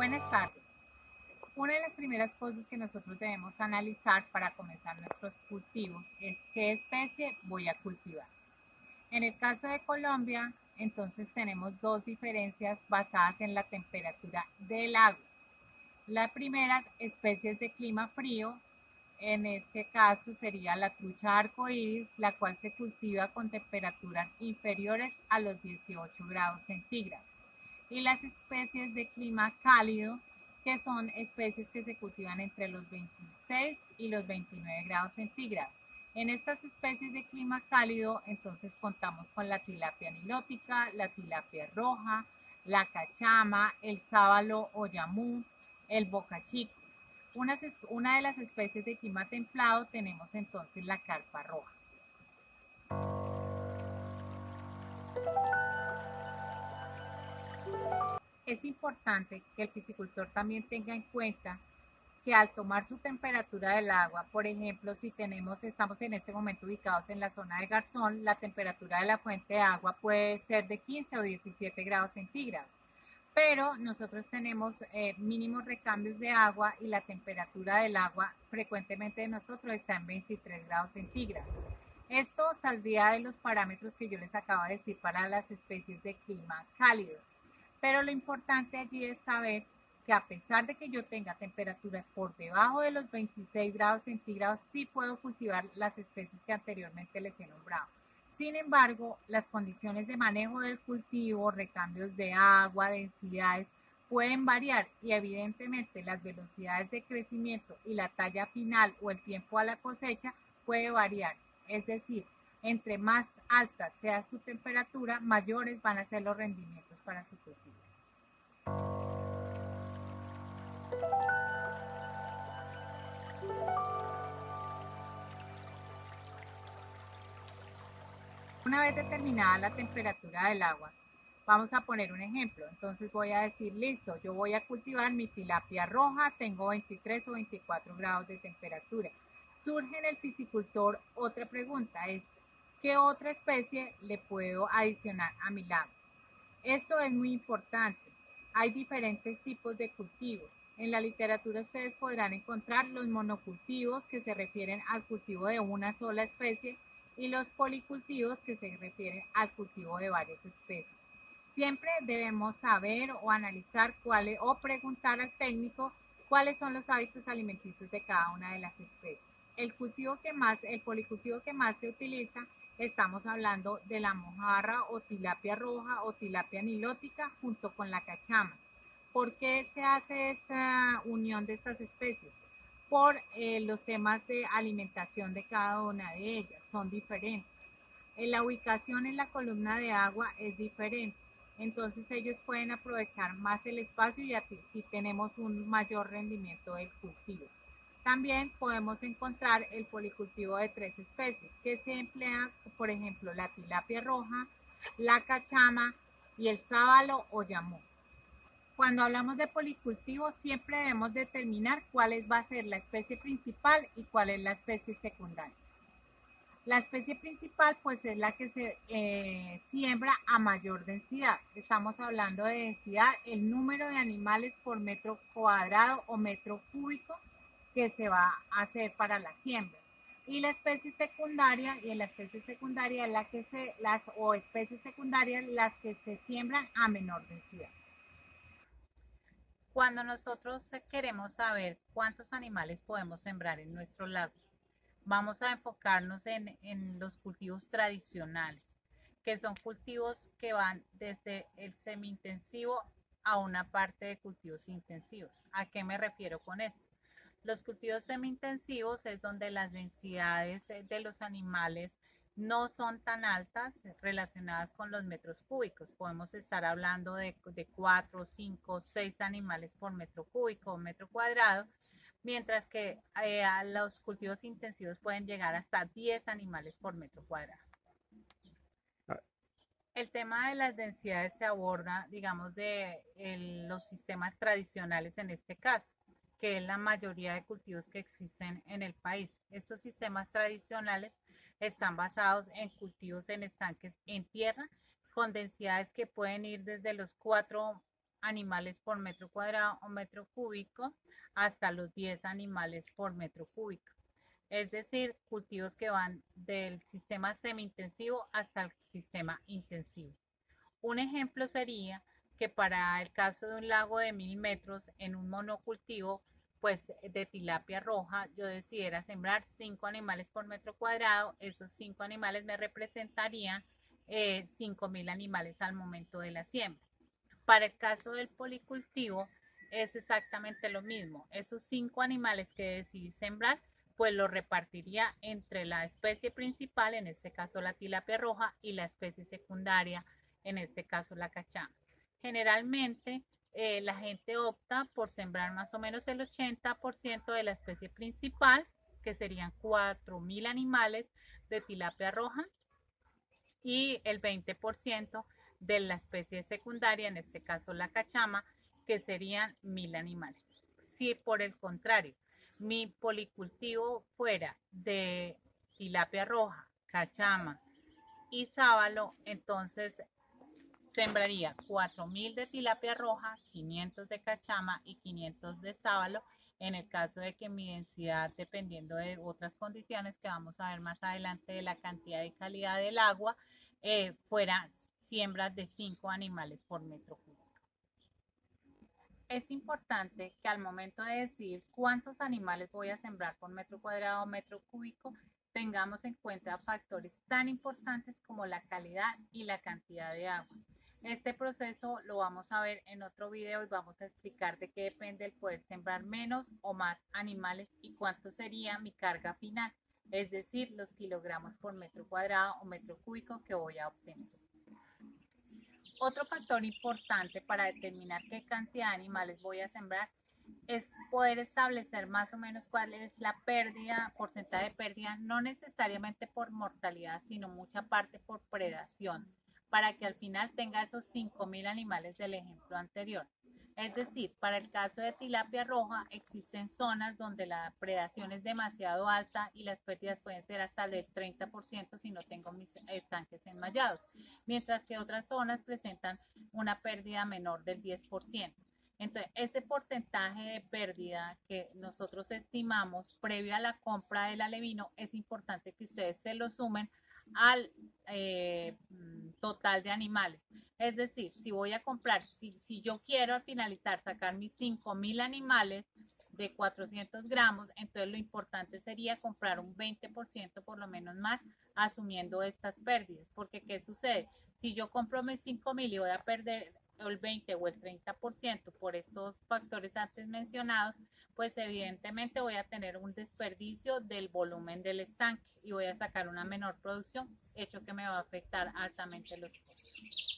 Buenas tardes. Una de las primeras cosas que nosotros debemos analizar para comenzar nuestros cultivos es qué especie voy a cultivar. En el caso de Colombia, entonces tenemos dos diferencias basadas en la temperatura del agua. La primera, especies de clima frío. En este caso sería la trucha arcoíris, la cual se cultiva con temperaturas inferiores a los 18 grados centígrados. Y las especies de clima cálido, que son especies que se cultivan entre los 26 y los 29 grados centígrados. En estas especies de clima cálido, entonces contamos con la tilapia nilótica, la tilapia roja, la cachama, el sábalo o yamú, el bocachico. Una de las especies de clima templado tenemos entonces la carpa roja. Es importante que el piscicultor también tenga en cuenta que al tomar su temperatura del agua, por ejemplo, si estamos en este momento ubicados en la zona de Garzón, la temperatura de la fuente de agua puede ser de 15 o 17 grados centígrados. Pero nosotros tenemos mínimos recambios de agua y la temperatura del agua frecuentemente de nosotros está en 23 grados centígrados. Esto saldría de los parámetros que yo les acabo de decir para las especies de clima cálido. Pero lo importante allí es saber que a pesar de que yo tenga temperaturas por debajo de los 26 grados centígrados, sí puedo cultivar las especies que anteriormente les he nombrado. Sin embargo, las condiciones de manejo del cultivo, recambios de agua, densidades, pueden variar y evidentemente las velocidades de crecimiento y la talla final o el tiempo a la cosecha puede variar. Es decir, entre más alta sea su temperatura, mayores van a ser los rendimientos para su cultivo. Una vez determinada la temperatura del agua, vamos a poner un ejemplo. Entonces voy a decir, listo, yo voy a cultivar mi tilapia roja, tengo 23 o 24 grados de temperatura. Surge en el piscicultor otra pregunta, es, ¿qué otra especie le puedo adicionar a mi lago? Esto es muy importante. Hay diferentes tipos de cultivos. En la literatura ustedes podrán encontrar los monocultivos que se refieren al cultivo de una sola especie y los policultivos que se refieren al cultivo de varias especies. Siempre debemos saber o analizar o preguntar al técnico cuáles son los hábitos alimenticios de cada una de las especies. El policultivo que más se utiliza, estamos hablando de la mojarra o tilapia roja o tilapia nilótica junto con la cachama. ¿Por qué se hace esta unión de estas especies? Por los temas de alimentación de cada una de ellas, son diferentes. La ubicación en la columna de agua es diferente, entonces ellos pueden aprovechar más el espacio y así tenemos un mayor rendimiento del cultivo. También podemos encontrar el policultivo de 3 especies que se emplea, por ejemplo, la tilapia roja, la cachama y el sábalo o yamú. Cuando hablamos de policultivo, siempre debemos determinar cuál va a ser la especie principal y cuál es la especie secundaria. La especie principal pues es la que se siembra a mayor densidad. Estamos hablando de densidad, el número de animales por metro cuadrado o metro cúbico que se va a hacer para la siembra. Y la especie secundaria, y en la especie secundaria especies secundarias las que se siembran a menor densidad. Cuando nosotros queremos saber cuántos animales podemos sembrar en nuestro lago, vamos a enfocarnos en los cultivos tradicionales, que son cultivos que van desde el semi-intensivo a una parte de cultivos intensivos. ¿A qué me refiero con esto? Los cultivos semi-intensivos es donde las densidades de los animales no son tan altas relacionadas con los metros cúbicos. Podemos estar hablando de 4, 5, 6 animales por metro cúbico o metro cuadrado, mientras que los cultivos intensivos pueden llegar hasta 10 animales por metro cuadrado. El tema de las densidades se aborda, digamos, de los sistemas tradicionales en este caso, que es la mayoría de cultivos que existen en el país. Estos sistemas tradicionales están basados en cultivos en estanques en tierra, con densidades que pueden ir desde los 4 animales por metro cuadrado o metro cúbico hasta los 10 animales por metro cúbico. Es decir, cultivos que van del sistema semi-intensivo hasta el sistema intensivo. Un ejemplo sería que para el caso de un lago de 1000 metros en un monocultivo, pues de tilapia roja, yo decidiera sembrar 5 animales por metro cuadrado. Esos 5 animales me representarían 5000 animales al momento de la siembra. Para el caso del policultivo es exactamente lo mismo. Esos 5 animales que decidí sembrar, pues los repartiría entre la especie principal, en este caso la tilapia roja, y la especie secundaria, en este caso la cachama. Generalmente la gente opta por sembrar más o menos el 80% de la especie principal, que serían 4000 animales de tilapia roja, y el 20% de la especie secundaria, en este caso la cachama, que serían 1000 animales. Si por el contrario mi policultivo fuera de tilapia roja, cachama y sábalo, entonces sembraría 4000 de tilapia roja, 500 de cachama y 500 de sábalo, en el caso de que mi densidad, dependiendo de otras condiciones que vamos a ver más adelante de la cantidad y calidad del agua, fuera siembras de 5 animales por metro cúbico. Es importante que al momento de decidir cuántos animales voy a sembrar por metro cuadrado o metro cúbico, tengamos en cuenta factores tan importantes como la calidad y la cantidad de agua. Este proceso lo vamos a ver en otro video y vamos a explicar de qué depende el poder sembrar menos o más animales y cuánto sería mi carga final, es decir, los kilogramos por metro cuadrado o metro cúbico que voy a obtener. Otro factor importante para determinar qué cantidad de animales voy a sembrar es poder establecer más o menos cuál es la pérdida, porcentaje de pérdida, no necesariamente por mortalidad, sino mucha parte por predación, para que al final tenga esos 5000 animales del ejemplo anterior. Es decir, para el caso de tilapia roja, existen zonas donde la predación es demasiado alta y las pérdidas pueden ser hasta del 30% si no tengo mis estanques enmallados, mientras que otras zonas presentan una pérdida menor del 10%. Entonces, ese porcentaje de pérdida que nosotros estimamos previo a la compra del alevino, es importante que ustedes se lo sumen al total de animales. Es decir, si voy a comprar, si yo quiero al finalizar sacar mis 5000 animales de 400 gramos, entonces lo importante sería comprar un 20% por lo menos más, asumiendo estas pérdidas. Porque, ¿qué sucede? Si yo compro mis 5000 y voy a perder el 20 o el 30% por estos factores antes mencionados, pues evidentemente voy a tener un desperdicio del volumen del estanque y voy a sacar una menor producción, hecho que me va a afectar altamente los costos.